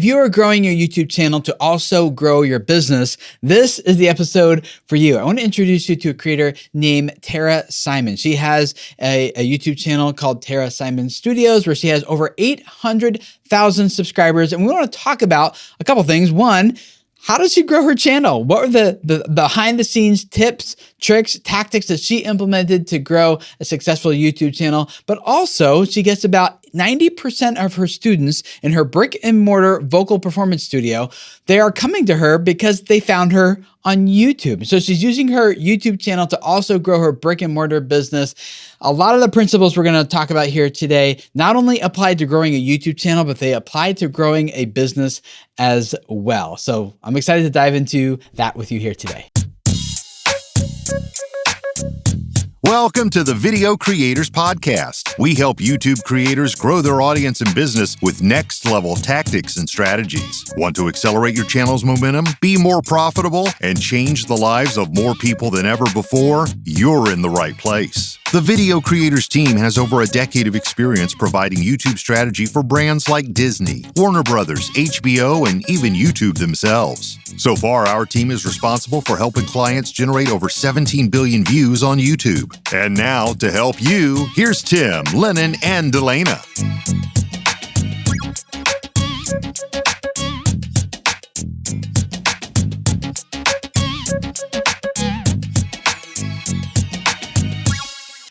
If you are growing your YouTube channel to also grow your business, this is the episode for you. I want to introduce you to a creator named Tera Simon. She has a YouTube channel called Tera Simon Studios, where she has over 800,000 subscribers. And we want to talk about a couple things. One, how does she grow her channel? What were the behind the scenes tips, tricks, tactics that she implemented to grow a successful YouTube channel? But also, she gets about 90% of her students in her brick and mortar vocal performance studio. They are coming to her because they found her on YouTube. So she's using her YouTube channel to also grow her brick and mortar business. A lot of the principles we're going to talk about here today not only apply to growing a YouTube channel, but they apply to growing a business as well. So I'm excited to dive into that with you here today. Welcome to the Video Creators Podcast. We help YouTube creators grow their audience and business with next-level tactics and strategies. Want to accelerate your channel's momentum, be more profitable, and change the lives of more people than ever before? You're in the right place. The Video Creators team has over a decade of experience providing YouTube strategy for brands like Disney, Warner Brothers, HBO, and even YouTube themselves. So far, our team is responsible for helping clients generate over 17 billion views on YouTube. And now, to help you, here's Tim, Lennon, and Delana.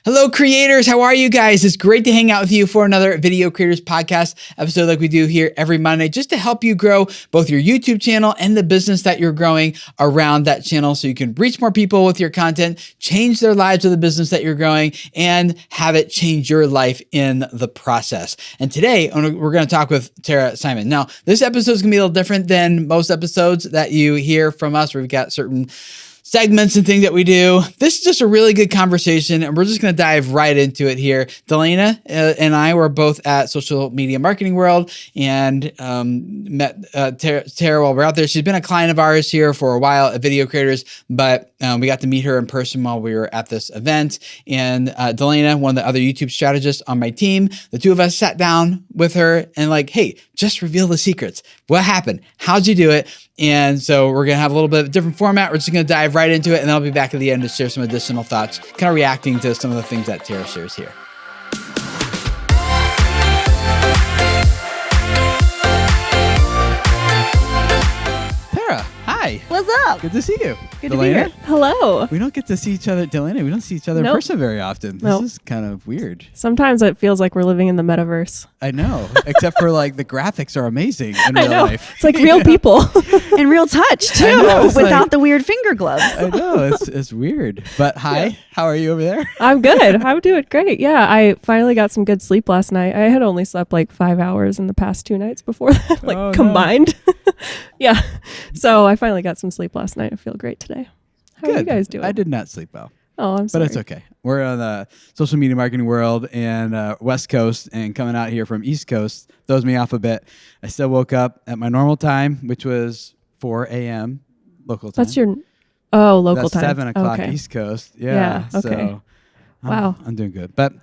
Hello, creators. How are you guys? It's great to hang out with you for another Video Creators Podcast episode like we do here every Monday, just to help you grow both your YouTube channel and the business that you're growing around that channel so you can reach more people with your content, change their lives with the business that you're growing, and have it change your life in the process. And today, we're going to talk with Tera Simon. Now, this episode is going to be a little different than most episodes that you hear from us, where we've got certain segments and things that we do. This is just a really good conversation, and we're just going to dive right into it here. Delana and I were both at Social Media Marketing World and met Tera while we're out there. She's been a client of ours here for a while at Video Creators, but we got to meet her in person while we were at this event. And Delana, one of the other YouTube strategists on my team, the two of us sat down with her and like, hey, just reveal the secrets. What happened? How'd you do it? And so we're going to have a little bit of a different format. We're just going to dive right into it, and then I'll be back at the end to share some additional thoughts, kind of reacting to some of the things that Tera shares here. Tera, hi. What's up? Good to see you. Good to be here. Hello. We don't get to see each other, Delana. We don't see each other in person very often. This is kind of weird. Sometimes it feels like we're living in the metaverse. I know, except for like the graphics are amazing in real life. It's like real people. And real touch too, without the weird finger gloves. I know, it's weird. But hi, how are you over there? I'm good. I'm doing great. Yeah, I finally got some good sleep last night. I had only slept like 5 hours in the past 2 nights before that, combined. Yeah. So I finally got some sleep last night. I feel great today. How are you guys doing? I did not sleep well. Oh, I'm sorry. But it's okay. We're on the Social Media Marketing World and West Coast, and coming out here from East Coast throws me off a bit. I still woke up at my normal time, which was 4 a.m. local time. That's your local That's time. 7 o'clock okay. East Coast. Yeah. Okay. So wow. I'm doing good. But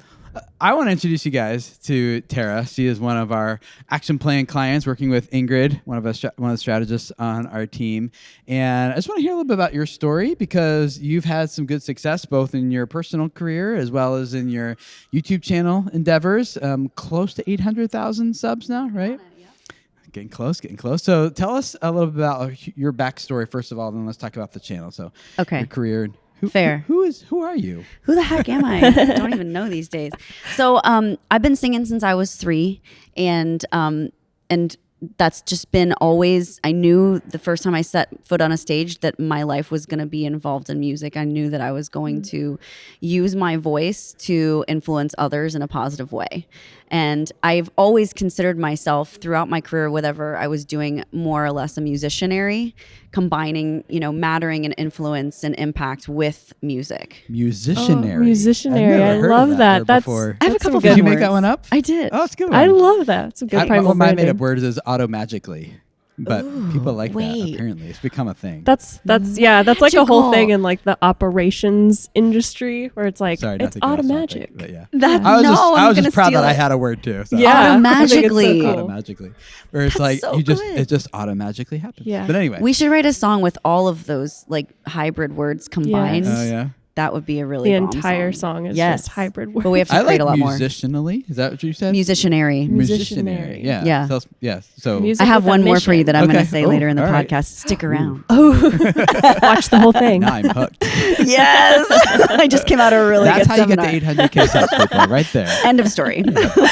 I want to introduce you guys to Tera. She is one of our action plan clients, working with Ingrid, one of the strategists on our team. And I just want to hear a little bit about your story, because you've had some good success both in your personal career as well as in your YouTube channel endeavors. Close to 800,000 subs now, right? Getting close. So tell us a little bit about your backstory first of all, then let's talk about the channel. So your career. Fair. Who are you? Who the heck am I? I don't even know these days. So I've been singing since I was 3, and that's just been always, I knew the first time I set foot on a stage that my life was going to be involved in music. I knew that I was going to use my voice to influence others in a positive way. And I've always considered myself throughout my career, whatever I was doing, more or less a musicianary, combining, mattering and influence and impact with music. Musicianary. Musicianary. I love that. I have a couple. Did you make that one up? I did. Oh, it's a good. I love that. It's a good I made up words as auto magically. but people like that. wait. Apparently, it's become a thing. That's like a whole Magical. thing in like the operations industry where it's like Sorry, not it's to get off topic, automagic. but yeah. That I was no, just, I'm I was gonna just proud steal that I it. had a word too. So. Yeah, I think it's so Automagically. cool. Automagically, where it's That's like so you just good. it just automatically happens. Yeah. But anyway, We should write a song with all of those like hybrid words combined. Yes. oh yeah. That would be a really The bomb entire song is Yes. just hybrid words. But we have to I create like a lot more. musicianally. Is that what you said? Musicianary. Musicianary. Yeah. Yeah. So, yes. So Music I have with a one more for you that I'm Okay. going to say Oh, later in the all right. podcast. Stick around. Watch the whole thing. now I'm hooked. Yes. I just came out of a really That's good how you seminar. get to 800K subs, people, right there. End of story.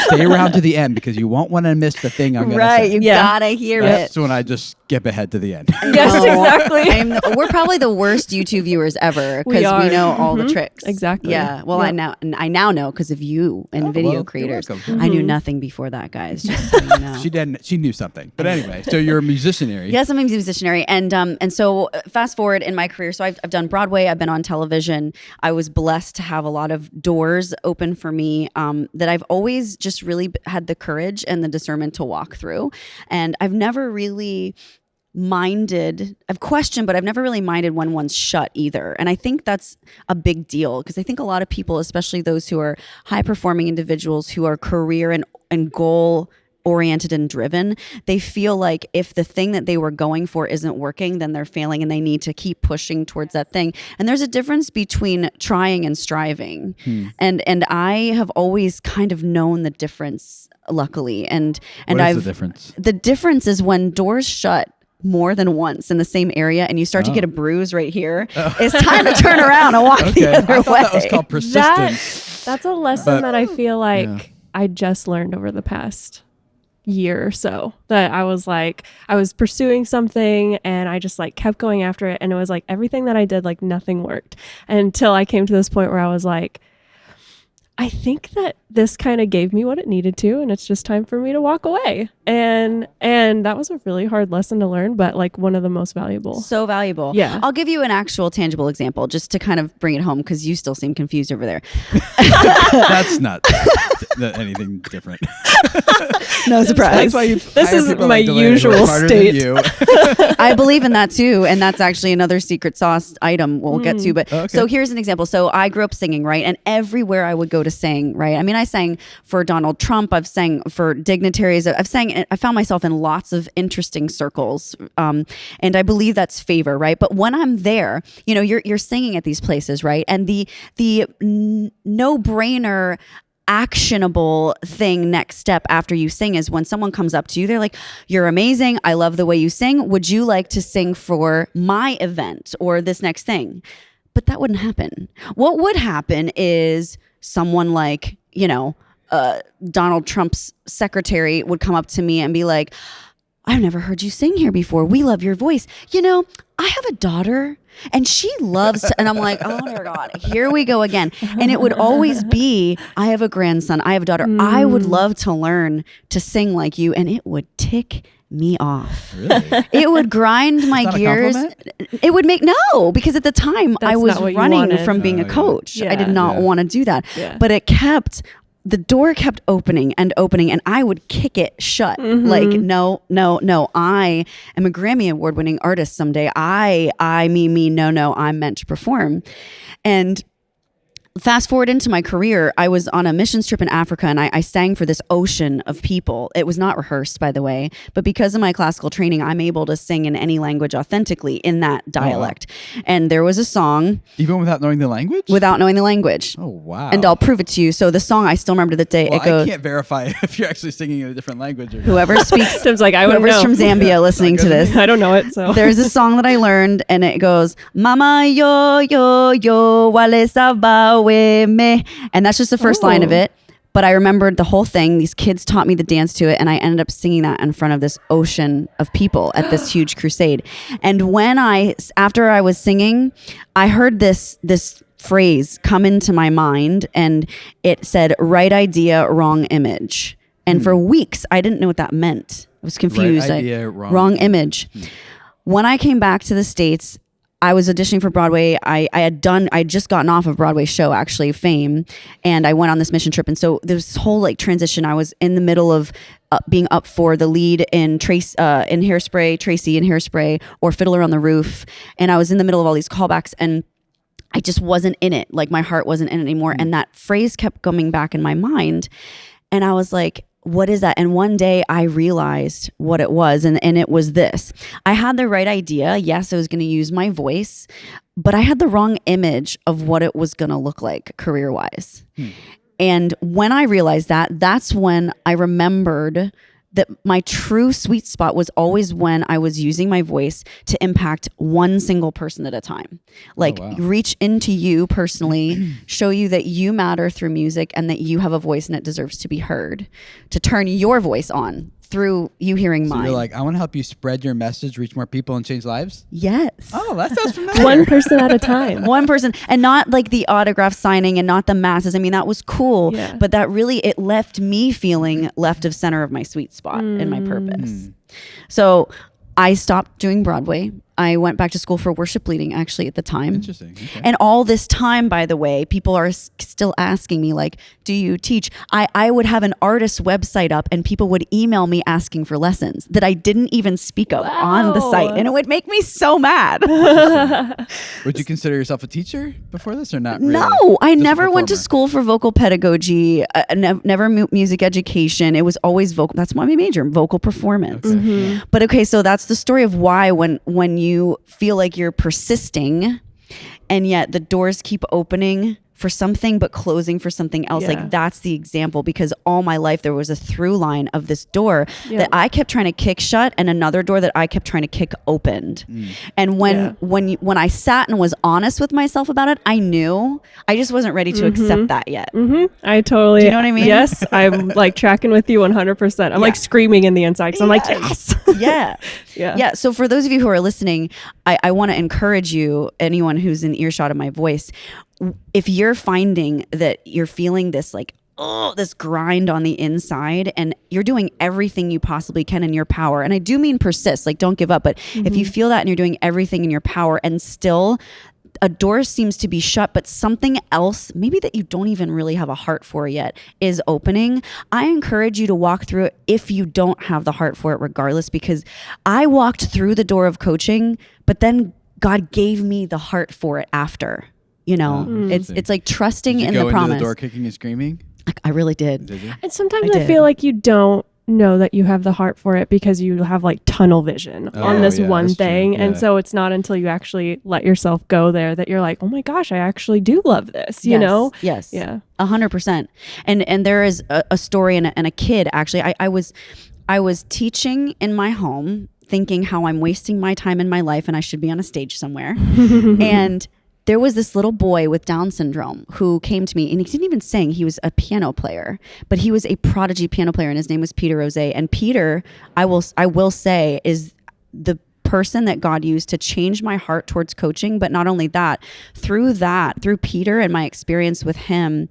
Stay around to the end because you won't want to miss the thing I'm going to Right. say. You Yeah. gotta hear That's it. when I just skip ahead to the end. Yes, No, exactly. we're probably the worst YouTube viewers ever We because we are. know all the Mhm. tricks. Exactly. Yeah. Well, Yep. I now know because of you and video well, you're creators. welcome. I knew nothing before that, guys. Just so you know. She didn't. She knew something. But anyway, so you're a musicianary. Yes, I'm a musicianary, and so fast forward in my career. So I've done Broadway. I've been on television. I was blessed to have a lot of doors open for me that I've always just really had the courage and the discernment to walk through. And I've never really minded. I've questioned, but I've never really minded when one's shut either. And I think that's a big deal because I think a lot of people, especially those who are high performing individuals who are career and goal oriented and driven, they feel like if the thing that they were going for isn't working, then they're failing and they need to keep pushing towards that thing. And there's a difference between trying and striving. And I have always kind of known the difference, luckily. And What is I've the difference? the difference is when doors shut more than once in the same area and you start to get a bruise right here, it's time to turn around and walk the Okay, other I thought way. that was called persistence. That's a lesson But- that I feel like Yeah. I just learned over the past year or so, that I was like, I was pursuing something and I just like kept going after it. And it was like everything that I did, like nothing worked until I came to this point where I was like, I think that this kind of gave me what it needed to, and it's just time for me to walk away. And that was a really hard lesson to learn, but like one of the most valuable. So valuable. Yeah. I'll give you an actual tangible example just to kind of bring it home because you still seem confused over there. That's not anything different. No surprise. That's why you This hire is people my like Delaney who are usual smarter than state. you. I believe in that too. And that's actually another secret sauce item we'll get to. But Okay. so here's an example. So I grew up singing, right? And everywhere I would go to sing, right? I mean, I sang for Donald Trump. I've sang for dignitaries. I found myself in lots of interesting circles. And I believe that's favor, right? But when I'm there, you know, you're singing at these places, right? And the no-brainer actionable thing next step after you sing is when someone comes up to you, they're like, you're amazing, I love the way you sing, would you like to sing for my event or this next thing? But that wouldn't happen. What would happen is someone like, you know, Donald Trump's secretary would come up to me and be like, I've never heard you sing here before. We love your voice. You know, I have a daughter and she loves to, and I'm like, oh my God, here we go again. And it would always be, I have a grandson, I have a daughter. I would love to learn to sing like you. And it would tick me off. Really? It would grind my Is that a gears. compliment? It would make, no, because at the time I That's was not what you running wanted. from being Oh, a yeah. coach. I did Yeah. not Yeah. want to do that. Yeah. But the door kept opening and opening and I would kick it shut. Like, no. I am a Grammy Award winning artist someday. Me, no, I'm meant to perform. And fast forward into my career, I was on a missions trip in Africa and I sang for this ocean of people. It was not rehearsed, by the way, but because of my classical training, I'm able to sing in any language authentically in that dialect. And there was a song Even without knowing the language? without knowing the language. Oh, wow. And I'll prove it to you. So the song, I still remember the day Well, it goes, I can't verify if you're actually singing in a different language or not. whoever speaks, Tim's like, I wouldn't whoever's know. from Zambia listening to this. I don't know it, so. There's a song that I learned and it goes, Mama yo yo yo wale saba we me. And that's just the first line of Oh. it. But I remembered the whole thing. These kids taught me the dance to it and I ended up singing that in front of this ocean of people at this huge crusade. And after I was singing, I heard this phrase come into my mind and it said, right idea, wrong image. And for weeks, I didn't know what that meant. I was confused. Right idea, wrong wrong image. When I came back to the States, I was auditioning for Broadway. I had just gotten off of Broadway show, actually, Fame, and I went on this mission trip. And so this whole like transition, I was in the middle of being up for the lead in Hairspray, Tracy in Hairspray, or Fiddler on the Roof. And I was in the middle of all these callbacks, and I just wasn't in it. Like my heart wasn't in it anymore. And that phrase kept coming back in my mind. And I was like, what is that? And one day I realized what it was. And it was this. I had the right idea. Yes, I was going to use my voice, but I had the wrong image of what it was going to look like career-wise. And when I realized that, that's when I remembered that my true sweet spot was always when I was using my voice to impact one single person at a time. Like reach into you personally, show you that you matter through music and that you have a voice and it deserves to be heard, to turn your voice on through you hearing mine. You're like, I want to help you spread your message, reach more people, and change lives? Yes. Oh, that sounds familiar. One person at a time. One person, and not like the autograph signing and not the masses. I mean, that was cool, but that really, it left me feeling left of center of my sweet spot and my purpose. So I stopped doing Broadway. I went back to school for worship leading actually at the time. Interesting. Okay. And all this time, by the way, people are still asking me like, do you teach? I would have an artist website up and people would email me asking for lessons that I didn't even speak of on the site. And it would make me so mad. Would you consider yourself a teacher before this or not really? No, I never went to school for vocal pedagogy, never music education. It was always vocal. That's my major, vocal performance. Okay. But okay, so that's the story of why when you feel like you're persisting and yet the doors keep opening for something but closing for something else. Like that's the example, because all my life there was a through line of this door that I kept trying to kick shut and another door that I kept trying to kick opened. And when I sat and was honest with myself about it, I knew I just wasn't ready to accept that yet. I totally, do you know what I mean? Yes, I'm like tracking with you 100%. I'm like screaming in the inside because I'm like, yes. Yeah. So for those of you who are listening, I want to encourage you, anyone who's in earshot of my voice, if you're finding that you're feeling this like, oh, this grind on the inside and you're doing everything you possibly can in your power. And I do mean persist, like don't give up. But if you feel that and you're doing everything in your power and still a door seems to be shut, but something else, maybe that you don't even really have a heart for yet, is opening, I encourage you to walk through it if you don't have the heart for it regardless, because I walked through the door of coaching, but then God gave me the heart for it after. You know, it's like trusting in the promise. Did you go into the door kicking and screaming? I really did. Did you? And sometimes I feel like you don't know that you have the heart for it because you have like tunnel vision on this one thing. And so it's not until you actually let yourself go there that you're like, oh my gosh, I actually do love this, you know? Yes. Yeah. 100%. And there is a story and a kid, actually. I was teaching in my home thinking how I'm wasting my time in my life and I should be on a stage somewhere. And there was this little boy with Down syndrome who came to me, and he didn't even sing. He was a piano player, but he was a prodigy piano player, and his name was Peter Rose. And Peter, I will say, is the person that God used to change my heart towards coaching. But not only that, through Peter and my experience with him,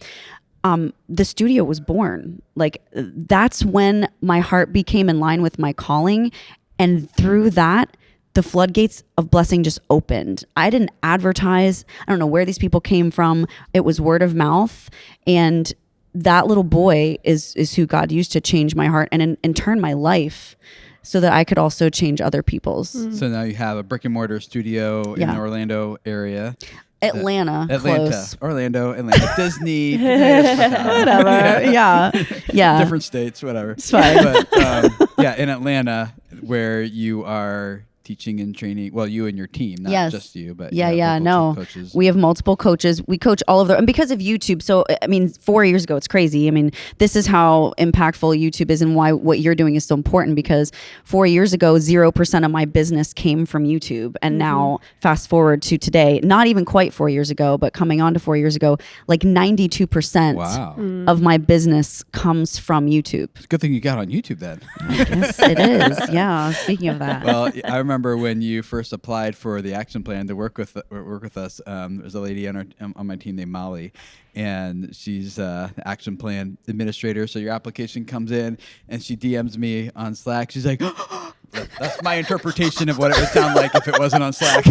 the studio was born. Like that's when my heart became in line with my calling, and through that, the floodgates of blessing just opened. I didn't advertise. I don't know where these people came from. It was word of mouth. And that little boy is who God used to change my heart and in turn my life so that I could also change other people's. So now you have a brick and mortar studio in the Orlando area. Atlanta, close. Orlando, Atlanta, Disney, whatever. Yeah. Different states, whatever. It's fine. But in Atlanta, where you are teaching and training, well, you and your team, not just you, but coaches. We have multiple coaches. We coach all of them, and because of YouTube. So I mean, 4 years ago, it's crazy. I mean, this is how impactful YouTube is and why what you're doing is so important, because 4 years ago, 0% of my business came from YouTube. And now fast forward to today, not even quite 4 years ago, but coming on to 4 years ago, like 92% of my business comes from YouTube. It's a good thing you got on YouTube then. Yes, it is. Yeah. Speaking of that. Well, I remember when you first applied for the action plan to work with us. There's a lady on my team named Molly, and she's action plan administrator. So your application comes in, and she DMs me on Slack. She's like, That's my interpretation of what it would sound like if it wasn't on Slack.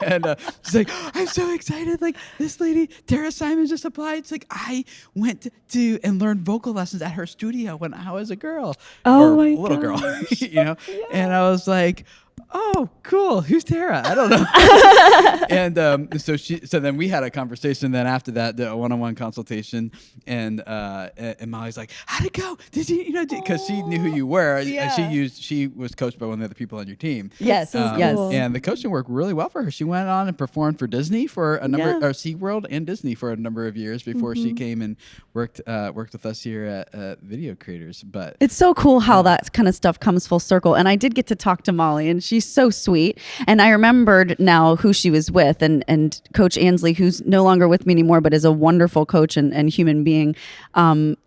And she's like, I'm so excited. Like, this lady, Tera Simon, just applied. It's like, I went to and learned vocal lessons at her studio when I was a girl. Oh, or my little girl, gosh. you know? Yeah. And I was like, oh, cool. Who's Tera? I don't know. And so then we had a conversation then after that, a one-on-one consultation. And Molly's like, how'd it go? Did you, because she knew who you were. Yeah. She was coached by one of the other people on your team. Yes. Yes. cool. And the coaching worked really well for her. She went on and performed for Disney for a number, or SeaWorld and Disney for a number of years before she came and worked with us here at Video Creators. But It's so cool how that kind of stuff comes full circle. And I did get to talk to Molly, and she's so sweet. And I remembered now who she was with, and Coach Ansley, who's no longer with me anymore, but is a wonderful coach and human being.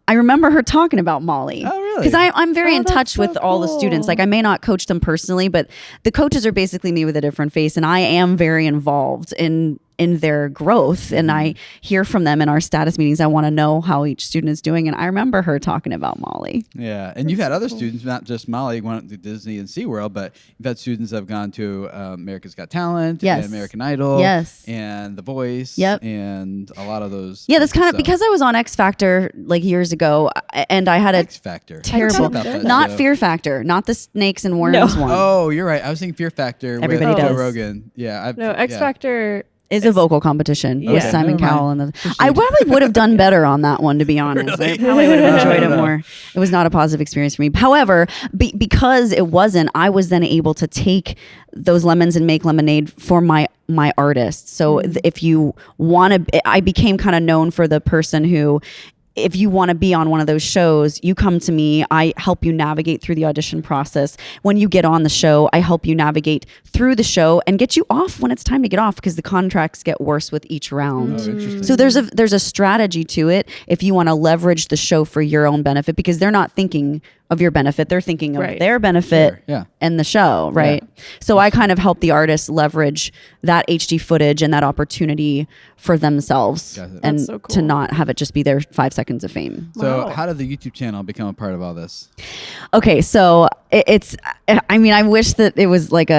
I remember her talking about Molly. Oh, really? Because I'm very in that's touch so with all the students. cool. Like, I may not coach them personally, but the coaches are basically me with a different face, and I am very involved in their growth, and I hear from them in our status meetings. I want to know how each student is doing, and I remember her talking about Molly. yeah, and you've had other students, not just Molly, went to Disney and SeaWorld, but you've had students that have gone to America's Got Talent, Yes. and American Idol, Yes. and The Voice, Yep. and a lot of those. Yeah, that's kind of so- because I was on X Factor like years ago, and I had a X Factor. terrible, Tell me about that not show. Fear Factor, not the snakes and worms No. one. Oh, you're right. I was thinking Fear Factor Everybody with Joe does. Rogan. Yeah, No, X yeah. Factor. Is a vocal competition with Okay, Simon never mind. Cowell, and I probably would have done better on that one, to be honest. I probably would have enjoyed it more. It was not a positive experience for me. However, because it wasn't, I was then able to take those lemons and make lemonade for my artists. So if you want to, I became kind of known for the person who, if you want to be on one of those shows, you come to me. I help you navigate through the audition process. When you get on the show, I help you navigate through the show and get you off when it's time to get off, because the contracts get worse with each round. Oh, interesting. So there's a strategy to it if you want to leverage the show for your own benefit, because they're not thinking of your benefit. They're thinking of Right. their benefit Sure, yeah. and the show, right? So I kind of help the artists leverage that HD footage and that opportunity for themselves, Got it. and That's so to cool. not have it just be their 5 seconds of fame. So Wow. how did the YouTube channel become a part of all this? Okay, so it's, I mean, I wish that it was like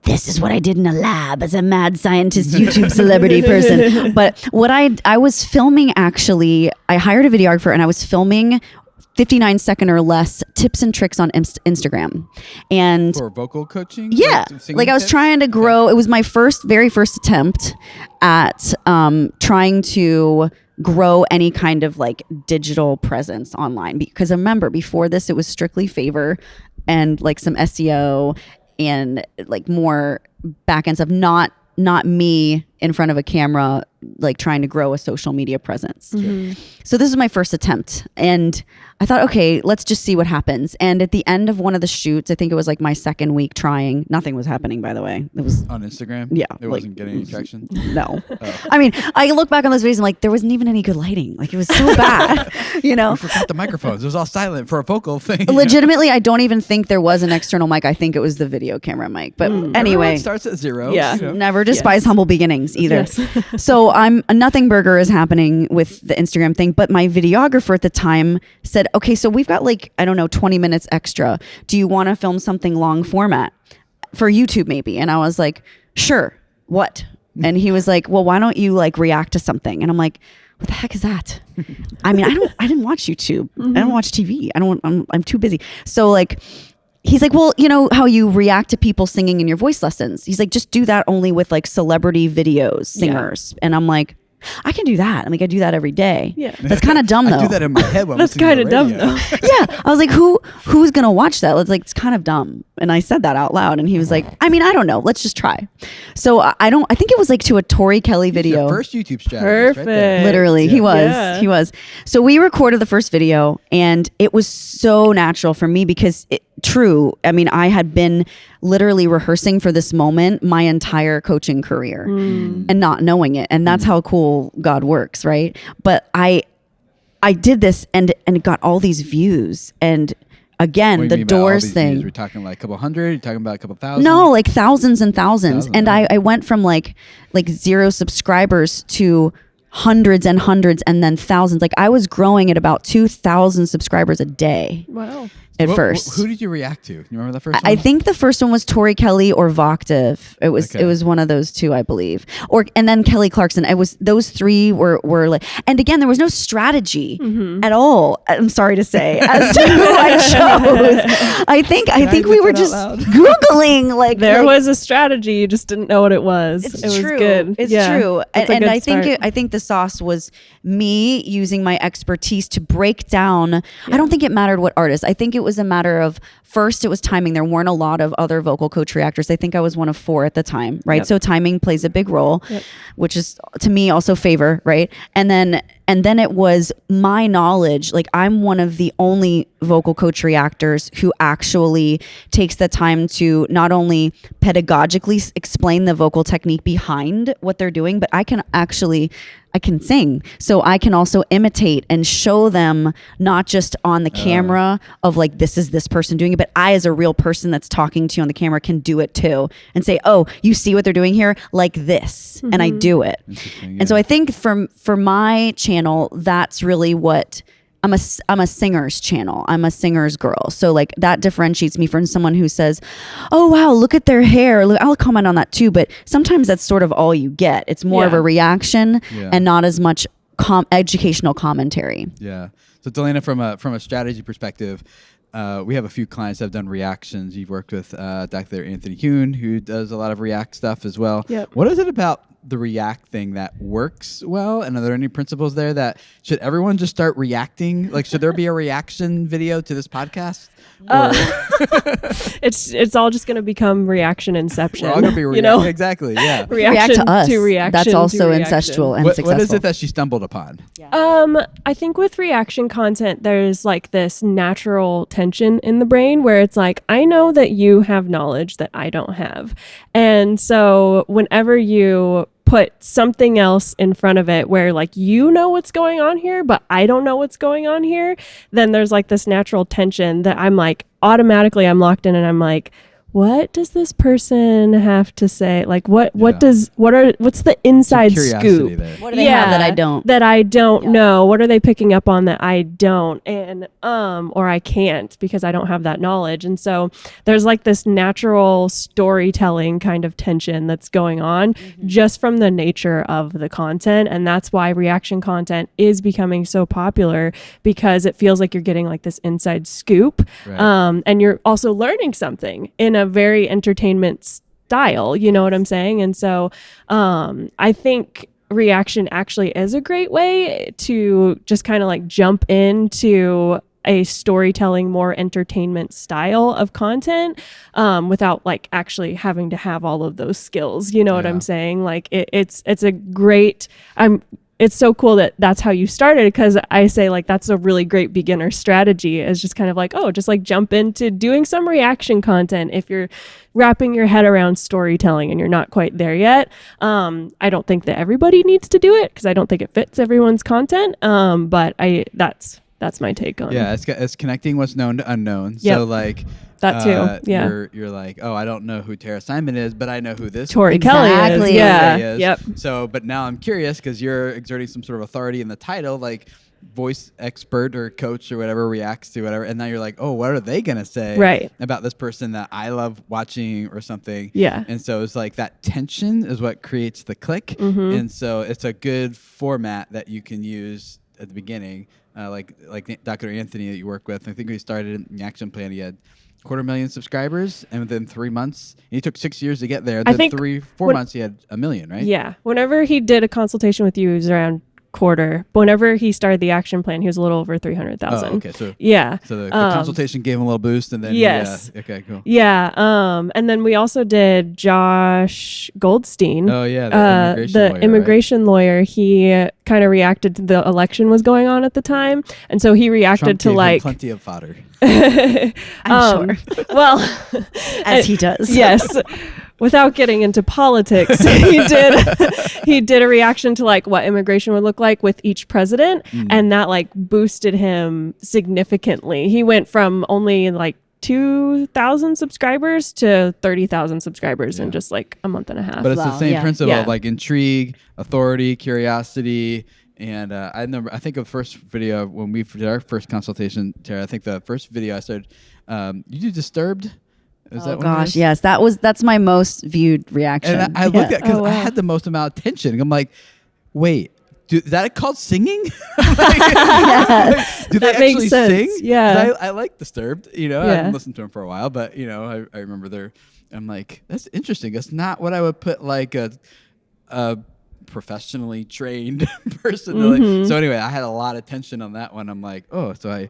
this is what I did in a lab as a mad scientist YouTube celebrity person. But what I was filming, actually, I hired a videographer and I was filming 59-second or less tips and tricks on Instagram. And For vocal coaching? yeah, Singing like I was tips? trying to grow. It was my very first attempt at trying to grow any kind of like digital presence online. Because remember, before this, it was strictly favor and like some SEO and like more back end stuff. Not me in front of a camera, like trying to grow a social media presence. So this is my first attempt, and I thought, okay, let's just see what happens. And at the end of one of the shoots, I think it was like my second week trying, nothing was happening, by the way. It was, On Instagram? Yeah, It like- wasn't getting any traction? no. I mean, I look back on those videos and like, there wasn't even any good lighting. Like, it was so bad, you know? We forgot the microphones. It was all silent for a vocal thing. Legitimately, I don't even think there was an external mic. I think it was the video camera mic. But Everyone anyway, starts at zero. Yeah. you know. never despise humble beginnings either. Yes. So a nothing burger is happening with the Instagram thing, but my videographer at the time said, okay, so we've got like, I don't know, 20 minutes extra. Do you want to film something long format for YouTube maybe? And I was like, sure. What? And he was like, well, why don't you like react to something? And I'm like, what the heck is that? I mean, I didn't watch YouTube. I don't watch TV. I'm too busy. So like, he's like, well, you know how you react to people singing in your voice lessons? He's like, just do that only with like celebrity videos, singers. And I'm like, I can do that. I mean, I do that every day. Yeah. That's kind of dumb though. I do that in my head when That's I'm listening to kind the of dumb radio. though. Yeah. I was like, who's going to watch that? It's like, it's kind of dumb. And I said that out loud. And he was like, I mean, I don't know. Let's just try. So I think it was like to a Tori Kelly He's your video. first YouTube strategist right there. Perfect. Literally, he was. Yeah. He was. So we recorded the first video, and it was so natural for me because I mean, I had been literally rehearsing for this moment my entire coaching career and not knowing it. And that's how cool God works, right? But I did this and it got all these views. And again, What do the you mean by all doors these thing. views? We're talking like a couple hundred? You're talking about a couple thousand? No, like thousands and thousands. Thousands, And wow. I went from like 0 subscribers to hundreds and hundreds and then thousands. Like I was growing at about 2,000 subscribers a day. Wow. at first. Who did you react to? You remember the first one? I think the first one was Tori Kelly or Voctive. It was one of those two, I believe. And then Kelly Clarkson. Those three were like, and again, there was no strategy at all. I'm sorry to say, as to who I chose. I think we were just Googling there was a strategy. You just didn't know what it was. It was true. good. It's yeah. true. That's And I start. think the sauce was me using my expertise to break down. I don't think it mattered what artist. I think it was a matter of, first, it was timing. There weren't a lot of other vocal coach reactors. I think I was one of 4 at the time, right? Yep. So timing plays a big role, which is to me also favor, right? And then it was my knowledge. Like, I'm one of the only vocal coach reactors who actually takes the time to not only pedagogically explain the vocal technique behind what they're doing, but I can sing. So I can also imitate and show them, not just on the camera of like, this is this person doing it, but I, as a real person that's talking to you on the camera, can do it too and say, oh, you see what they're doing here? Like this. And I do it. And so I think for my channel, that's really what I'm a singer's channel. I'm a singer's girl. So like that differentiates me from someone who says, oh, wow, look at their hair. I'll comment on that too. But sometimes that's sort of all you get. It's more of a reaction and not as much educational commentary. Yeah. So Delana, from a strategy perspective, we have a few clients that have done reactions. You've worked with Dr. Anthony Kuhn, who does a lot of React stuff as well. Yep. What is it about the React thing that works well? And are there any principles there that should everyone just start reacting? Like, should there be a reaction video to this podcast? It's all just going to become reaction inception. We're all gonna be exactly. Yeah. reaction to us. to reaction. That's also to reaction. incestual and successful. What is it that she stumbled upon? I think with reaction content, there's like this natural tension in the brain where it's like, I know that you have knowledge that I don't have. And so whenever you put something else in front of it where like, you know what's going on here, but I don't know what's going on here, then there's like this natural tension that I'm like, automatically I'm locked in and I'm like, what does this person have to say? Like, what's the inside scoop? There. What do they have that I don't? That I don't know. What are they picking up on that I don't? And or I can't because I don't have that knowledge. And so there's like this natural storytelling kind of tension that's going on just from the nature of the content. And that's why reaction content is becoming so popular, because it feels like you're getting like this inside scoop. Right. And you're also learning something in a very entertainment style, you know what I'm saying? And so I think reaction actually is a great way to just kind of like jump into a storytelling, more entertainment style of content without like actually having to have all of those skills. You know what I'm saying? Like it's a great, it's so cool that that's how you started, because I say like that's a really great beginner strategy, is just kind of like, oh, just like jump into doing some reaction content if you're wrapping your head around storytelling and you're not quite there yet. I don't think that everybody needs to do it because I don't think it fits everyone's content. But that's my take on it. Yeah, it's connecting what's known to unknown. Yep. So like that too. Yeah. You're like, oh, I don't know who Tera Simon is, but I know who this Tori Kelly is. Yeah. is. Yep. So, but now I'm curious because you're exerting some sort of authority in the title, like voice expert or coach or whatever reacts to whatever, and now you're like, oh, what are they gonna say about this person that I love watching or something? Yeah. And so it's like that tension is what creates the click, and so it's a good format that you can use at the beginning, like Dr. Anthony that you work with. I think we started in the action plan. He had 250,000 subscribers, and within 3 months, he took 6 years to get there. I think 4 months he had 1 million, right? Yeah. Whenever he did a consultation with you, it was around quarter. But whenever he started the action plan, he was a little over 300,000. Oh, okay. So yeah. So the consultation gave him a little boost, and then yes. Okay, cool. Yeah. And then we also did Josh Goldstein. Oh yeah, the immigration lawyer. He kind of reacted to the election was going on at the time, and so he reacted Trump to gave him like plenty of fodder. I'm sure. Well, as he does. Yes. Without getting into politics, he did a reaction to like what immigration would look like with each president, and that like boosted him significantly. He went from only like 2,000 subscribers to 30,000 subscribers in just like a month and a half. But it's the same principle of like intrigue, authority, curiosity, And I think of the first video when we did our first consultation, Tara. I think the first video I started, you do Disturbed. Is that gosh, yes, that's my most viewed reaction. And I looked at because I had the most amount of tension. I'm like, wait, is that called singing? Yes. Do they That makes actually sense. sing? Yeah. I like Disturbed. I haven't listened to them for a while, but I remember I'm like, that's interesting. That's not what I would put like a professionally trained person. So anyway, I had a lot of tension on that one. I'm like, so I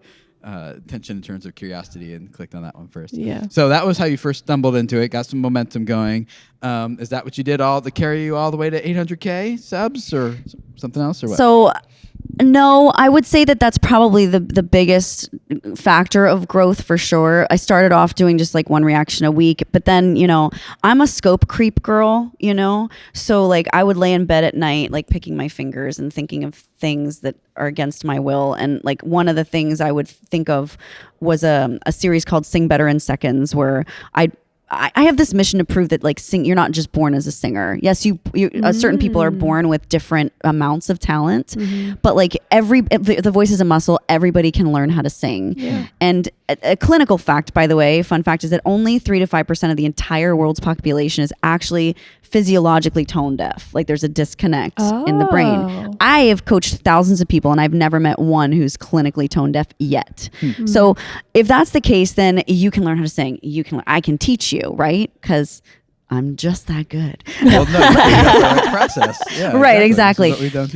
tension in terms of curiosity and clicked on that one first. Yeah. So that was how you first stumbled into it, got some momentum going. Is that what you did to carry you all the way to 800K subs or something else or what? So no, I would say that that's probably the biggest factor of growth for sure. I started off doing just like one reaction a week, but then, I'm a scope creep girl, so like I would lay in bed at night, like picking my fingers and thinking of things that are against my will. And like one of the things I would think of was a series called Sing Better in Seconds, where I have this mission to prove that like you're not just born as a singer. Yes, certain people are born with different amounts of talent, but like the voice is a muscle. Everybody can learn how to sing. Yeah. And a clinical fact, by the way, fun fact, is that only 3 to 5% of the entire world's population is actually physiologically tone deaf. Like there's a disconnect in the brain. I have coached thousands of people and I've never met one who's clinically tone deaf yet. So if that's the case, then you can learn how to sing. I can teach you, right? Because I'm just that good. Well, no, you have to process. Yeah, right, exactly.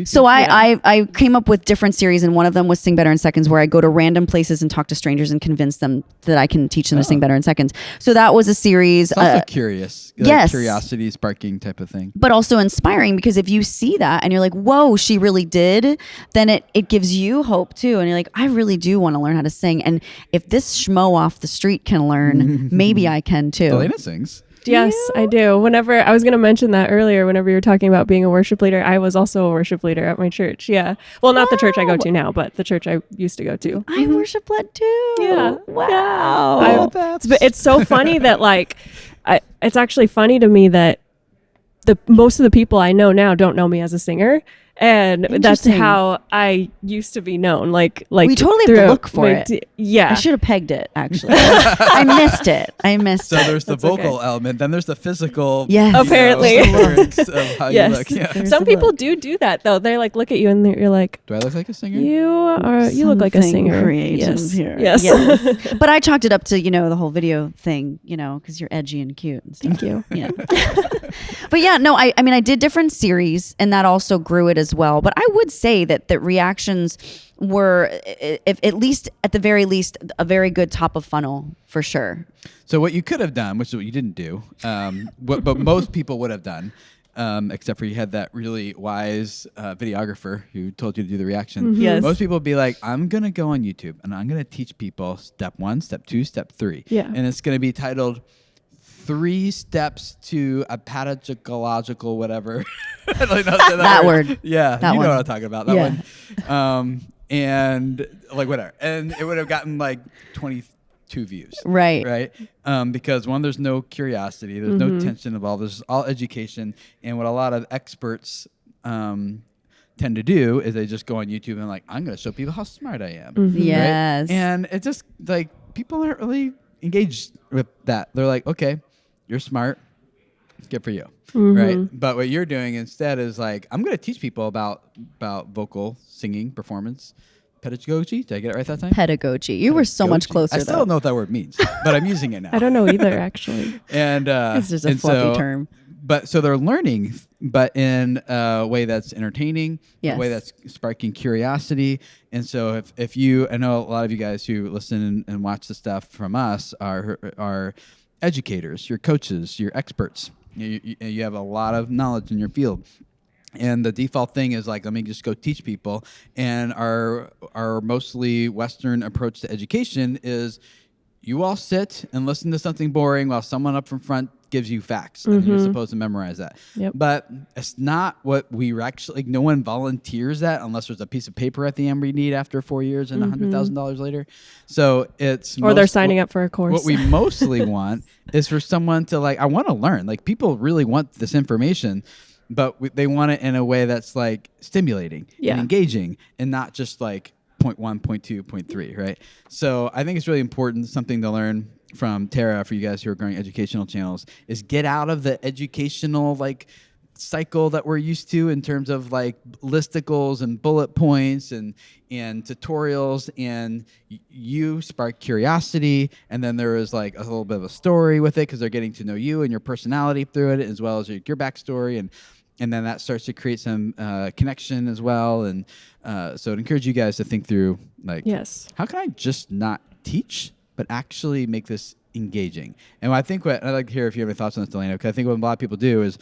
So yeah. I came up with different series, and one of them was Sing Better in Seconds, where I go to random places and talk to strangers and convince them that I can teach them to sing better in seconds. So that was a series. It's also curious. Yes. Curiosity sparking type of thing. But also inspiring, because if you see that and you're like, whoa, she really did, then it gives you hope too. And you're like, I really do want to learn how to sing. And if this schmo off the street can learn, maybe I can too. Delana sings. Yes, I do. Whenever I was going to mention that earlier, whenever you were talking about being a worship leader, I was also a worship leader at my church. Yeah. Well, not the church I go to now, but the church I used to go to. I worship led too. Yeah. Wow. It's so funny that it's actually funny to me that most of the people I know now don't know me as a singer. And that's how I used to be known. Like we totally have to look for it. Yeah, I should have pegged it. Actually, I missed it. So there's the vocal element, then there's the physical. Yes, apparently. Of how you look. Yeah. Some people do that though. They're like, look at you, and you're like, do I look like a singer? You look like a singer. Creative here. Yes. But I chalked it up to the whole video thing. Because you're edgy and cute. And stuff. Thank you. Yeah. But yeah, no, I mean I did different series, and that also grew it as well. But I would say that reactions were, if at the very least, a very good top of funnel for sure. So what you could have done, which is what you didn't do, but most people would have done, except for you had that really wise videographer who told you to do the reaction. Mm-hmm. Yes. Most people would be like, I'm going to go on YouTube and I'm going to teach people step 1, step 2, step 3. Yeah. And it's going to be titled 3 steps to a pedagogical whatever. that word. Yeah, that you one. know what I'm talking about. That one. And like whatever. And it would have gotten like 22 views. Right. Because one, there's no curiosity. There's no tension involved. There's all education. And what a lot of experts tend to do is they just go on YouTube and like, I'm going to show people how smart I am. Mm-hmm. Yes. Right? And it's just like people aren't really engaged with that. They're like, okay, you're smart. It's good for you. Right. But what you're doing instead is like, I'm going to teach people about vocal singing, performance, pedagogy. Did I get it right that time? Pedagogy. You were so much closer. I still don't know what that word means, but I'm using it now. I don't know either, actually. And it's just a fluffy term. But so they're learning, but in a way that's entertaining, yes. a way that's sparking curiosity. And so if you, I know a lot of you guys who listen and watch the stuff from us are educators, you're coaches, you're experts. You have a lot of knowledge in your field. And the default thing is like, let me just go teach people. And our mostly Western approach to education is you all sit and listen to something boring while someone up from front gives you facts, and you're supposed to memorize that. Yep. But it's not what we actually, no one volunteers that unless there's a piece of paper at the end we need after 4 years and $100,000 later. So it's... Or they're signing up for a course. What we mostly want is for someone to like, I want to learn. Like people really want this information, but they want it in a way that's like stimulating and engaging, and not just like point 1, point 2, point 3, right? So I think it's really important, something to learn from Tera for you guys who are growing educational channels, is get out of the educational like cycle that we're used to in terms of like listicles and bullet points and tutorials, and you spark curiosity, and then there is like a little bit of a story with it because they're getting to know you and your personality through it, as well as your backstory, and then that starts to create some connection as well. And so I'd encourage you guys to think through like, how can I just not teach but actually make this engaging? And I think what I'd like to hear if you have any thoughts on this, Delana, because I think what a lot of people do is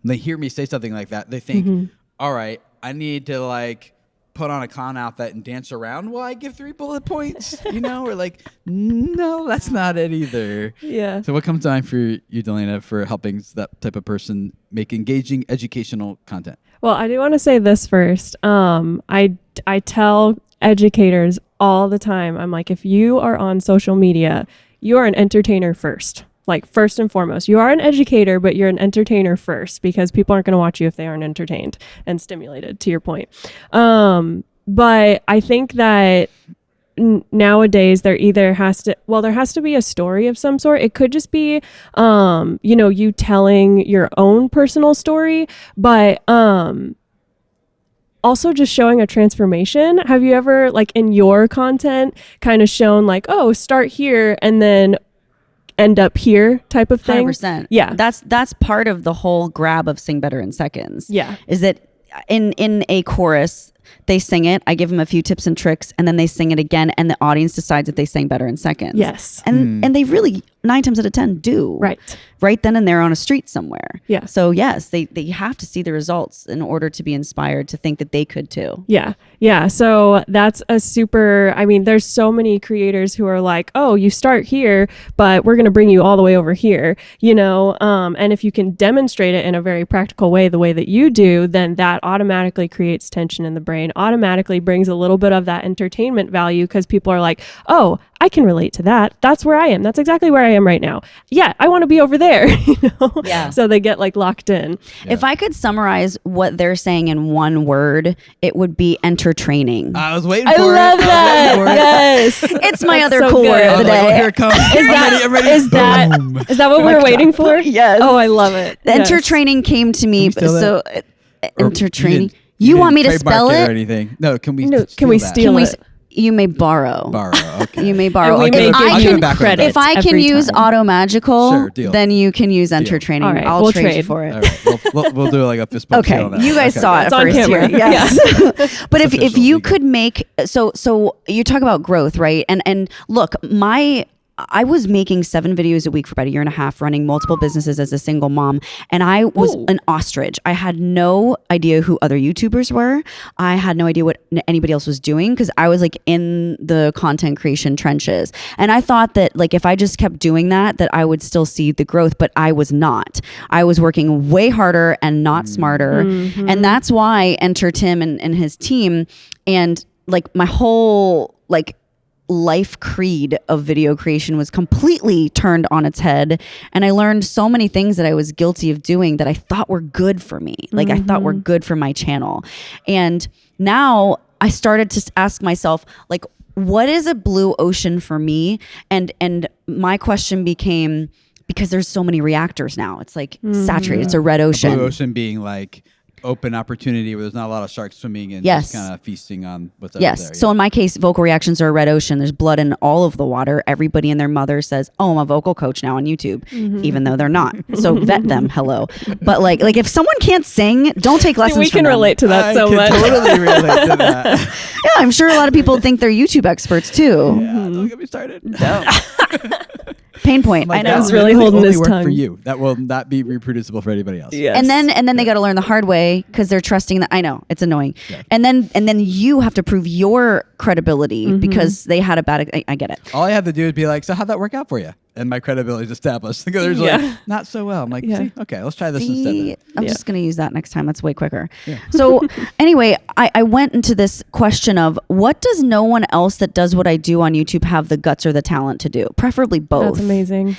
when they hear me say something like that, they think, all right, I need to like put on a clown outfit and dance around while I give 3 bullet points, you know, or like, no, that's not it either. Yeah. So what comes to mind for you, Delana, for helping that type of person make engaging educational content? Well, I do want to say this first. I tell educators all the time, I'm like, if you are on social media, you are an entertainer first. Like first and foremost, you are an educator, but you're an entertainer first, because people aren't going to watch you if they aren't entertained and stimulated, to your point. But I think that nowadays there has to be a story of some sort. It could just be, you telling your own personal story, but, also just showing a transformation. Have you ever like in your content kind of shown like, oh, start here and then end up here type of thing? 100%. Yeah. That's part of the whole grab of Sing Better in Seconds. Yeah. Is that in a chorus, they sing it, I give them a few tips and tricks, and then they sing it again, and the audience decides if they sang better in seconds. Yes. And they really 9 times out of 10 do. Right then and there on a street somewhere. Yeah. So yes, they have to see the results in order to be inspired to think that they could too. Yeah. Yeah. So that's there's so many creators who are like, oh, you start here, but we're going to bring you all the way over here, and if you can demonstrate it in a very practical way, the way that you do, then that automatically creates tension in the brain, automatically brings a little bit of that entertainment value, because people are like, oh, I can relate to that. That's where I am. That's exactly where I am right now. Yeah, I want to be over there. Yeah. So they get like locked in. Yeah. If I could summarize what they're saying in one word, it would be entertraining. I was waiting for it. I love that. Yes. It's my That's other so cool good. word of the day. Like, oh, here it comes. I'm ready. Is that what we were waiting for? Yes. Oh, I love it. Entertraining came to me. So entertaining. You want me to spell it? Or anything? No. Can we? Steal it? You may borrow. Okay. You may borrow. And we may give you credit. If I can use time. Auto Magical, sure, deal. then you can use entertaining. All right, I'll trade you for it. All right. We'll do like a fist bump. Okay, you guys saw it it's first on camera. here. Yes. But if you legal. could make so you talk about growth, right? And look, I was making 7 videos a week for about a year and a half, running multiple businesses as a single mom. And I was an ostrich. I had no idea who other YouTubers were. I had no idea what anybody else was doing, because I was like in the content creation trenches. And I thought that like if I just kept doing that I would still see the growth, but I was not. I was working way harder and not smarter. Mm-hmm. And that's why Enter Tim and his team, and like my whole like life creed of video creation was completely turned on its head. And I learned so many things that I was guilty of doing that I thought were good for me. Like I thought were good for my channel. And now I started to ask myself, like, what is a blue ocean for me? And my question became, because there's so many reactors now, it's like saturated. It's a red ocean. A blue ocean being like open opportunity where there's not a lot of sharks swimming and just kind of feasting on what's out there. Yes. So in my case, vocal reactions are a red ocean. There's blood in all of the water. Everybody and their mother says, oh, I'm a vocal coach now on YouTube, even though they're not. So vet them. Hello. But like if someone can't sing, don't take lessons We from can them. relate to that so much. Totally relate to that. Yeah, I'm sure a lot of people think they're YouTube experts too. Yeah, don't get me started. Pain point. Like, I know. I was really holding his work tongue. for you. That will not be reproducible for anybody else. Yes. And then they got to learn the hard way, because they're trusting that. I know it's annoying. Yeah. And then you have to prove your credibility because they had a bad. I get it. All I have to do is be like, so how'd that work out for you? And my credibility is established. There's like, not so well. I'm like, see, okay, let's try this instead. I'm just going to use that next time. That's way quicker. Yeah. So anyway, I went into this question of, what does no one else that does what I do on YouTube have the guts or the talent to do? Preferably both. That's amazing.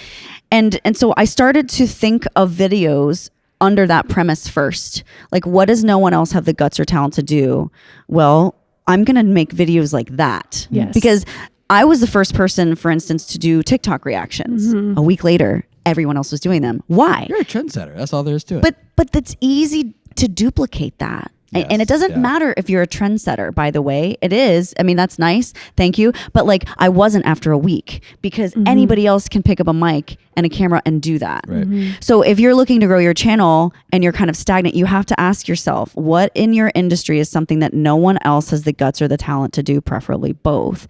And so I started to think of videos under that premise first. Like, what does no one else have the guts or talent to do? Well, I'm going to make videos like that. Yes. Because I was the first person, for instance, to do TikTok reactions. A week later, everyone else was doing them. Why? You're a trendsetter. That's all there is to it. But that's easy to duplicate that. Yes, And it doesn't matter if you're a trendsetter, by the way. It is. I mean, that's nice. Thank you. But like, I wasn't after a week, because anybody else can pick up a mic and a camera and do that. Right. So if you're looking to grow your channel and you're kind of stagnant, you have to ask yourself, what in your industry is something that no one else has the guts or the talent to do, preferably both?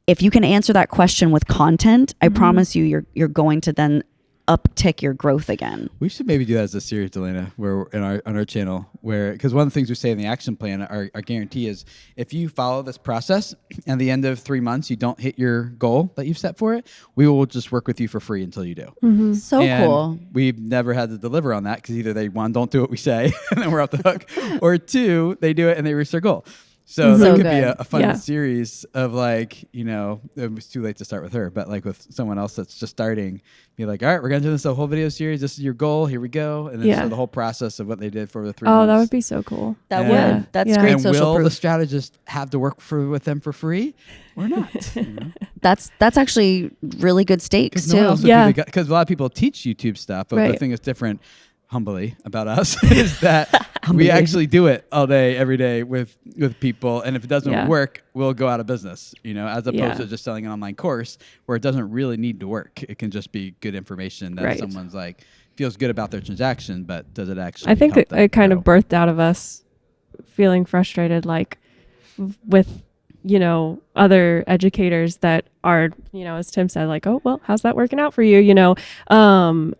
If you can answer that question with content, I promise you, you're going to then uptick your growth again. We should maybe do that as a series, Delana, where on our channel, because one of the things we say in the action plan, our guarantee is, if you follow this process and at the end of 3 months you don't hit your goal that you've set for it, we will just work with you for free until you do. So And cool. we've never had to deliver on that, because either they, one, don't do what we say and then we're off the hook, or 2, they do it and they reach their goal. So that could be good. a fun Yeah. series of, like, you know, it was too late to start with her, but like with someone else that's just starting, be like, all right, we're going to do this a whole video series. This is your goal. Here we go. And then Yeah. show the whole process of what they did for the 3 Oh, months. that would be so cool. That Yeah. would. That's Yeah. great And social will the proof. strategist have to work with them for free or not? You know? That's actually really good stakes No one else too. would Yeah. because a lot of people teach YouTube stuff, but the Right. thing that's different, humbly, about us is that we actually do it all day, every day with people, and if it doesn't Yeah. work, we'll go out of business. You know, as opposed Yeah. to just selling an online course where it doesn't really need to work. It can just be good information that Right. someone's like feels good about their transaction, but does it actually? I think help them it kind of grow? birthed out of us feeling frustrated, like with, you know, other educators that are, you know, as Tim said, like, oh, well, how's that working out for you? You know?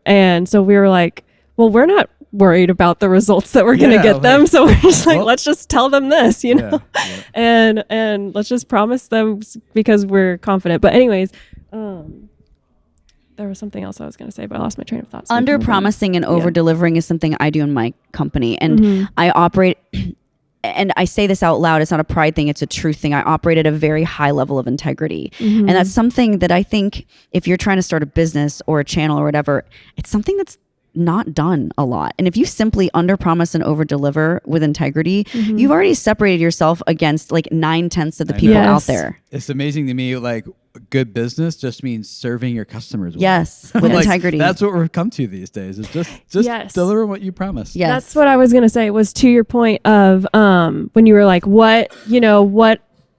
And so we were like, well, we're not worried about the results that we're going to Yeah, get them. like, So we're just like, well- let's just tell them this, you know? Yeah, yeah. And let's just promise them because we're confident. But anyways, there was something else I was going to say, but I lost my train of thought. So we can Under move on. promising and over delivering is something I do in my company, and I operate. And I say this out loud, it's not a pride thing, it's a truth thing. I operate at a very high level of integrity. And that's something that I think if you're trying to start a business or a channel or whatever, it's something that's not done a lot. And if you simply under promise and over deliver with integrity, you've already separated yourself against like 9/10 of the people know. out Yes. there. It's amazing to me, like, good business just means serving your customers well. Yes, with Like, integrity. That's what we've come to these days. It's just Yes. deliver what you promise. Yes. That's what I was going to say, was to your point of when you were like, what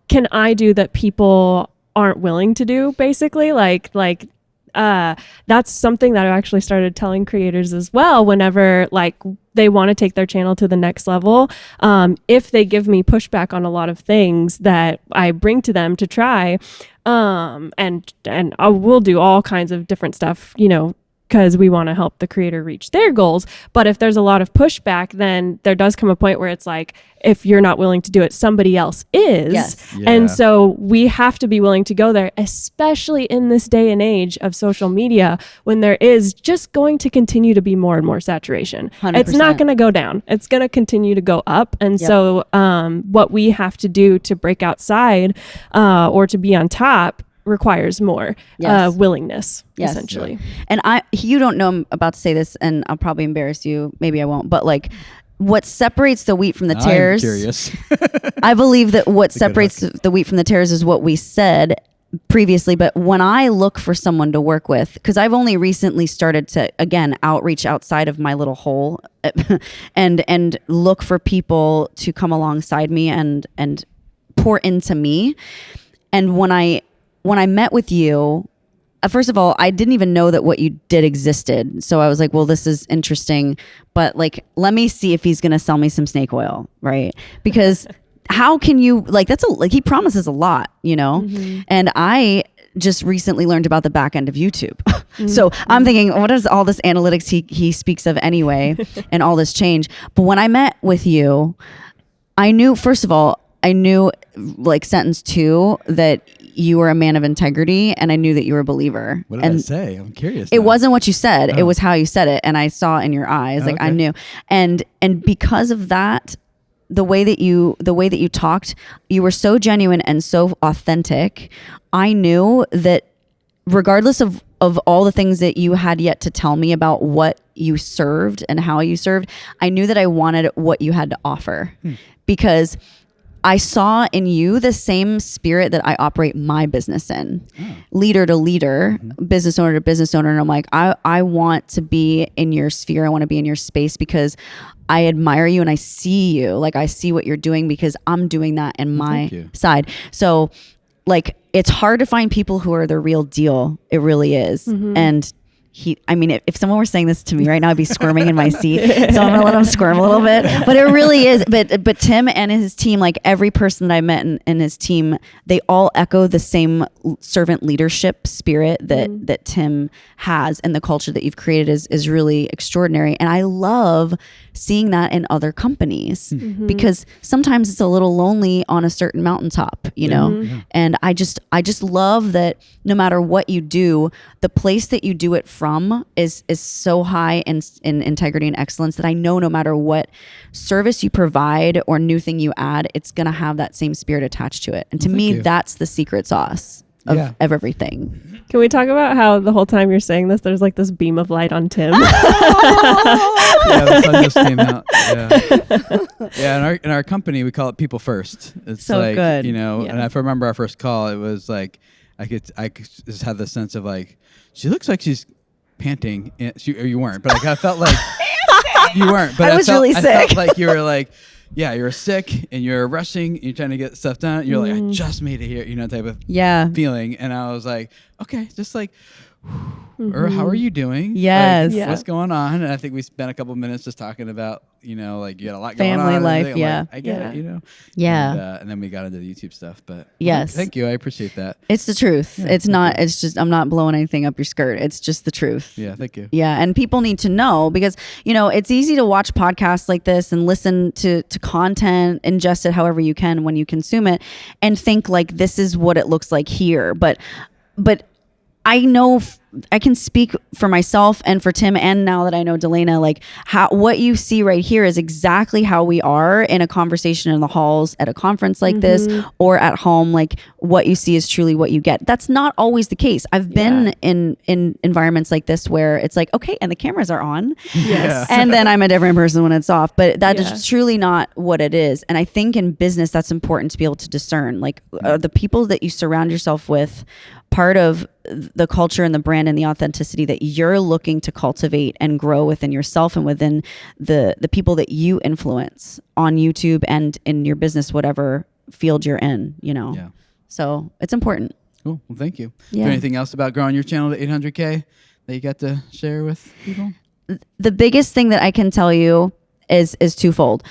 can I do that people aren't willing to do, basically? That's something that I actually started telling creators as well, whenever like they want to take their channel to the next level. If they give me pushback on a lot of things that I bring to them to try, and I will do all kinds of different stuff, you know, because we want to help the creator reach their goals. But if there's a lot of pushback, then there does come a point where it's like, if you're not willing to do it, somebody else is. Yes. Yeah. And so we have to be willing to go there, especially in this day and age of social media, when there is just going to continue to be more and more saturation. 100%. It's not going to go down. It's going to continue to go up. And Yep. so what we have to do to break outside or to be on top requires more Yes. willingness, Yes. essentially. And you don't know I'm about to say this, and I'll probably embarrass you. Maybe I won't. But like, what separates the wheat from the I'm tares? curious. I believe that what a good separates the wheat from the tares is what we said previously. But when I look for someone to work with, because I've only recently started to again outreach outside of my little hole, and look for people to come alongside me and pour into me. And when I met with you, first of all, I didn't even know that what you did existed. So I was like, well, this is interesting, but like, let me see if he's going to sell me some snake oil, right? Because how can you, like, he promises a lot, you know? And I just recently learned about the back end of YouTube. So I'm thinking, what is all this analytics he speaks of anyway, and all this change? But when I met with you, I knew, first of all, like sentence 2, that you were a man of integrity, and I knew that you were a believer. What did I say? I'm curious. It now. wasn't what you said. Oh. It was how you said it. And I saw in your eyes, like I okay. knew. And because of that, the way that you talked, you were so genuine and so authentic. I knew that regardless of all the things that you had yet to tell me about what you served and how you served, I knew that I wanted what you had to offer because I saw in you the same spirit that I operate my business in, leader to leader, business owner to business owner. And I'm like, I want to be in your sphere. I want to be in your space because I admire you and I see you. Like I see what you're doing because I'm doing that in my side. So like, it's hard to find people who are the real deal. It really is. And if someone were saying this to me right now, I'd be squirming in my seat. So I'm gonna let him squirm a little bit. But it really is. But Tim and his team, like every person that I met in his team, they all echo the same servant leadership spirit that Tim has, and the culture that you've created is really extraordinary. And I love seeing that in other companies because sometimes it's a little lonely on a certain mountaintop, you know? And I just love that no matter what you do, the place that you do it from is so high in integrity and excellence that I know no matter what service you provide or new thing you add, it's going to have that same spirit attached to it. And to me, that's the secret sauce of everything. Can we talk about how the whole time you're saying this, there's like this beam of light on Tim? The sun just came out. Yeah. In our company, we call it people first. It's so like, good. you know, and if I remember our first call, it was like, I could just have the sense of like, she looks like she's panting. You weren't, but like I felt like you weren't. But I was really sick. I felt like you were like, yeah, you're sick and you're rushing. You're trying to get stuff done. You're like, I just made it here, you know, type of feeling. And I was like, okay, just like, or how are you doing? Yes. Like, what's going on? And I think we spent a couple minutes just talking about, you know, like you had a lot Family going on. life, Like, I get it, you know? Yeah. And then we got into the YouTube stuff. But yes. Thank you. I appreciate that. It's the truth. It's not, it's just, I'm not blowing anything up your skirt. It's just the truth. Yeah. Thank you. Yeah. And people need to know because, you know, it's easy to watch podcasts like this and listen to content, ingest it however you can when you consume it and think like this is what it looks like here. But I know I can speak for myself and for Tim, and now that I know Delana, like what you see right here is exactly how we are in a conversation in the halls at a conference like this or at home. Like what you see is truly what you get. That's not always the case. I've been in environments like this where it's like, okay, and the cameras are on, and then I'm a different person when it's off. But that is truly not what it is. And I think in business, that's important to be able to discern. Like the people that you surround yourself with, part of the culture and the brand and the authenticity that you're looking to cultivate and grow within yourself and within the people that you influence on YouTube and in your business, whatever field you're in, you know? Yeah. So it's important. Cool. Well, thank you. Yeah. Is there anything else about growing your channel to 800K that you got to share with people? The biggest thing that I can tell you is twofold.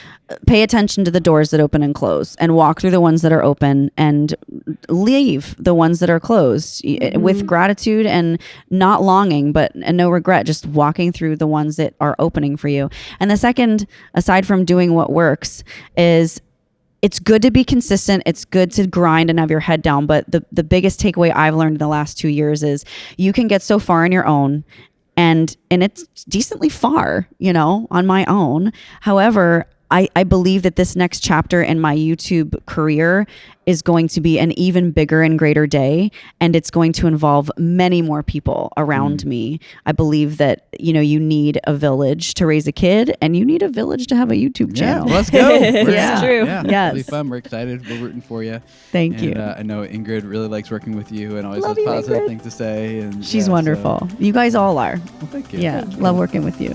Pay attention to the doors that open and close and walk through the ones that are open and leave the ones that are closed with gratitude and not longing, and no regret, just walking through the ones that are opening for you. And the second, aside from doing what works, is it's good to be consistent. It's good to grind and have your head down. But the biggest takeaway I've learned in the last 2 years is you can get so far on your own and it's decently far, you know, on my own. However, I believe that this next chapter in my YouTube career is going to be an even bigger and greater day, and it's going to involve many more people around me. I believe that, you know, you need a village to raise a kid, and you need a village to have a YouTube channel. Yeah, let's go. It's true. Yeah, yes. It'll be fun. We're excited. We're rooting for you. Thank you. I know Ingrid really likes working with you and always Love has you, positive Ingrid. things to say. And She's wonderful. So. You guys all are. Well, thank you. Yeah, love working with you.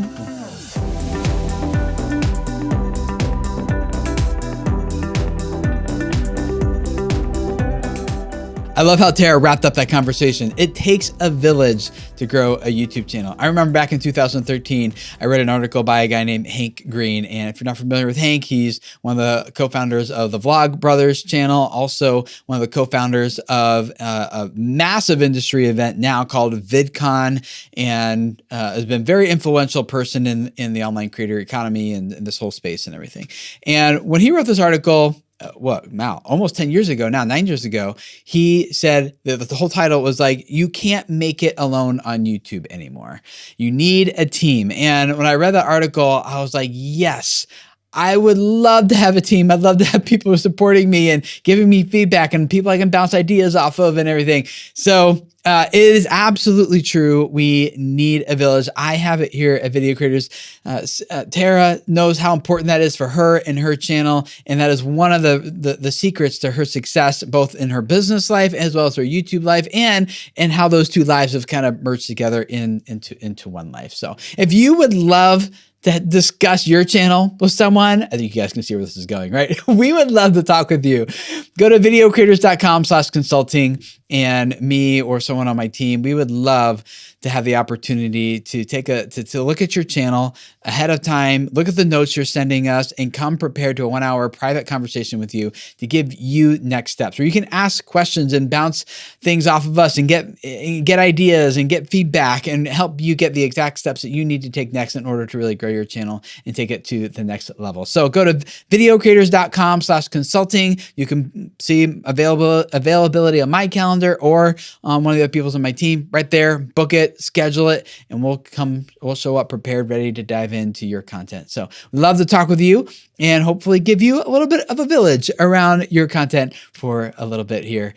I love how Tara wrapped up that conversation. It takes a village to grow a YouTube channel. I remember back in 2013, I read an article by a guy named Hank Green. And if you're not familiar with Hank, he's one of the co-founders of the Vlog Brothers channel, also one of the co-founders of a massive industry event now called VidCon, and has been a very influential person in the online creator economy and this whole space and everything. And when he wrote this article, almost 10 years ago now, 9 years ago, he said that the whole title was like, you can't make it alone on YouTube anymore. You need a team. And when I read that article, I was like, yes, I would love to have a team. I'd love to have people who are supporting me and giving me feedback and people I can bounce ideas off of and everything. So it is absolutely true. We need a village. I have it here at Video Creators. Tera knows how important that is for her and her channel, and that is one of the secrets to her success, both in her business life as well as her YouTube life, and how those two lives have kind of merged together into one life. So if you would love to discuss your channel with someone, I think you guys can see where this is going, right? We would love to talk with you. Go to videocreators.com/consulting, and me or someone on my team, we would love to have the opportunity to to look at your channel ahead of time, look at the notes you're sending us, and come prepared to a 1-hour private conversation with you to give you next steps, where you can ask questions and bounce things off of us and get ideas and get feedback and help you get the exact steps that you need to take next in order to really grow your channel and take it to the next level. So go to videocreators.com/consulting. You can see availability on my calendar or on one of the other people's on my team right there. Book it, schedule it, and we'll show up prepared, ready to dive into your content. So we'd love to talk with you and hopefully give you a little bit of a village around your content for a little bit here.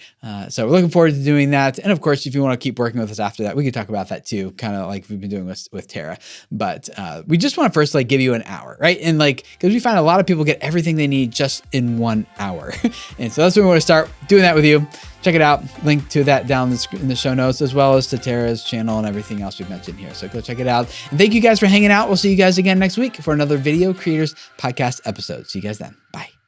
So we're looking forward to doing that. And of course, if you want to keep working with us after that, we can talk about that too, kind of like we've been doing with Tera. But we just want to first give you an hour, right? And because we find a lot of people get everything they need just in 1 hour. And so that's when we want to start doing that with you. Check it out. Link to that down in the show notes, as well as to Tera's channel and everything else we've mentioned here. So go check it out. And thank you guys for hanging out. We'll see you guys again next week for another Video Creators Podcast episode. See you guys then. Bye.